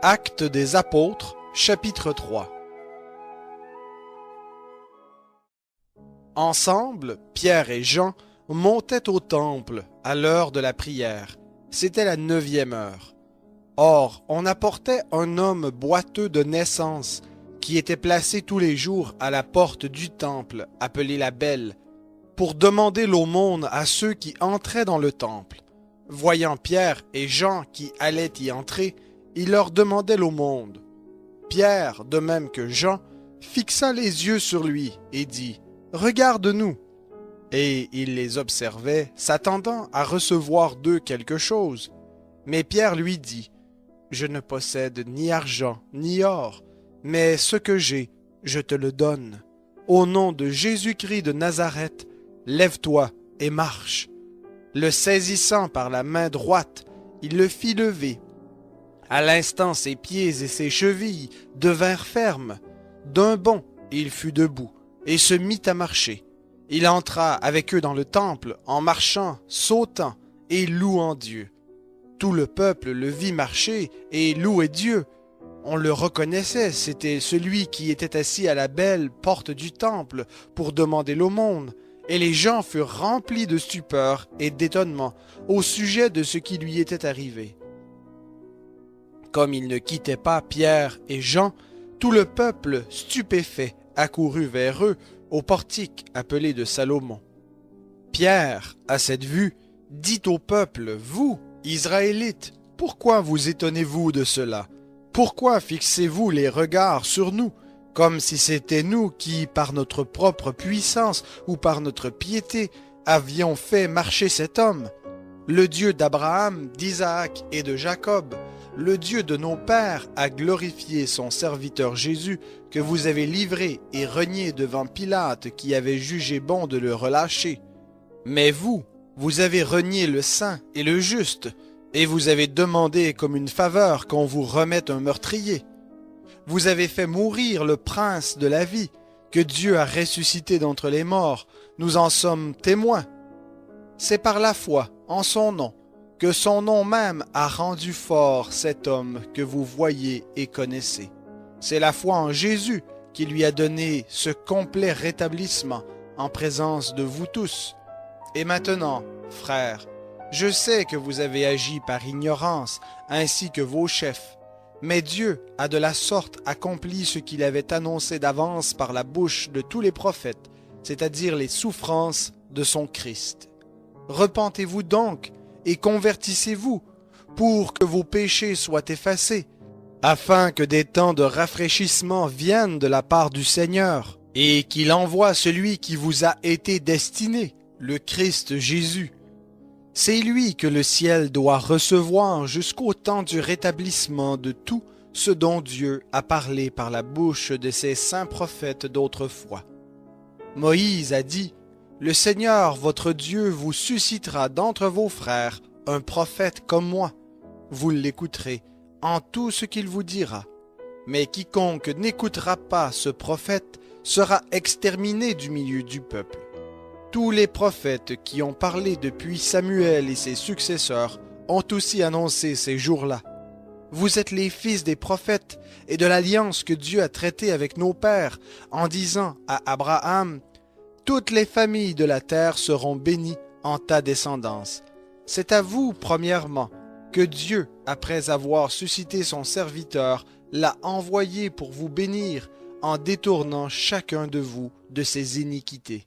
Actes des Apôtres, chapitre 3. Ensemble, Pierre et Jean montaient au temple à l'heure de la prière. C'était la 9e heure. Or, on apportait un homme boiteux de naissance qui était placé tous les jours à la porte du temple, appelé la Belle, pour demander l'aumône à ceux qui entraient dans le temple. Voyant Pierre et Jean qui allaient y entrer, il leur demandait l'aumône. Pierre, de même que Jean, fixa les yeux sur lui et dit « Regarde-nous !» Et il les observait, s'attendant à recevoir d'eux quelque chose. Mais Pierre lui dit « Je ne possède ni argent ni or, mais ce que j'ai, je te le donne. Au nom de Jésus-Christ de Nazareth, lève-toi et marche. » Le saisissant par la main droite, il le fit lever. À l'instant, ses pieds et ses chevilles devinrent fermes. D'un bond, il fut debout et se mit à marcher. Il entra avec eux dans le temple en marchant, sautant et louant Dieu. Tout le peuple le vit marcher et louer Dieu. On le reconnaissait, c'était celui qui était assis à la belle porte du temple pour demander l'aumône. Et les gens furent remplis de stupeur et d'étonnement au sujet de ce qui lui était arrivé. Comme ils ne quittaient pas Pierre et Jean, tout le peuple, stupéfait, accourut vers eux au portique appelé de Salomon. Pierre, à cette vue, dit au peuple, « Vous, Israélites, pourquoi vous étonnez-vous de cela? Pourquoi fixez-vous les regards sur nous, comme si c'était nous qui, par notre propre puissance ou par notre piété, avions fait marcher cet homme? Le Dieu d'Abraham, d'Isaac et de Jacob, le Dieu de nos pères a glorifié son serviteur Jésus que vous avez livré et renié devant Pilate qui avait jugé bon de le relâcher. Mais vous, vous avez renié le saint et le juste, et vous avez demandé comme une faveur qu'on vous remette un meurtrier. Vous avez fait mourir le prince de la vie, que Dieu a ressuscité d'entre les morts. Nous en sommes témoins. C'est par la foi en son nom que son nom même a rendu fort cet homme que vous voyez et connaissez. C'est la foi en Jésus qui lui a donné ce complet rétablissement en présence de vous tous. Et maintenant, frères, je sais que vous avez agi par ignorance, ainsi que vos chefs. Mais Dieu a de la sorte accompli ce qu'il avait annoncé d'avance par la bouche de tous les prophètes, c'est-à-dire les souffrances de son Christ. Repentez-vous donc et convertissez-vous pour que vos péchés soient effacés, afin que des temps de rafraîchissement viennent de la part du Seigneur, et qu'il envoie celui qui vous a été destiné, le Christ Jésus. C'est lui que le ciel doit recevoir jusqu'au temps du rétablissement de tout ce dont Dieu a parlé par la bouche de ses saints prophètes d'autrefois. Moïse a dit, « Le Seigneur votre Dieu vous suscitera d'entre vos frères un prophète comme moi. Vous l'écouterez en tout ce qu'il vous dira. Mais quiconque n'écoutera pas ce prophète sera exterminé du milieu du peuple. » Tous les prophètes qui ont parlé depuis Samuel et ses successeurs ont aussi annoncé ces jours-là. Vous êtes les fils des prophètes et de l'alliance que Dieu a traitée avec nos pères en disant à Abraham « Toutes les familles de la terre seront bénies en ta descendance. » C'est à vous, premièrement, que Dieu, après avoir suscité son serviteur, l'a envoyé pour vous bénir en détournant chacun de vous de ses iniquités.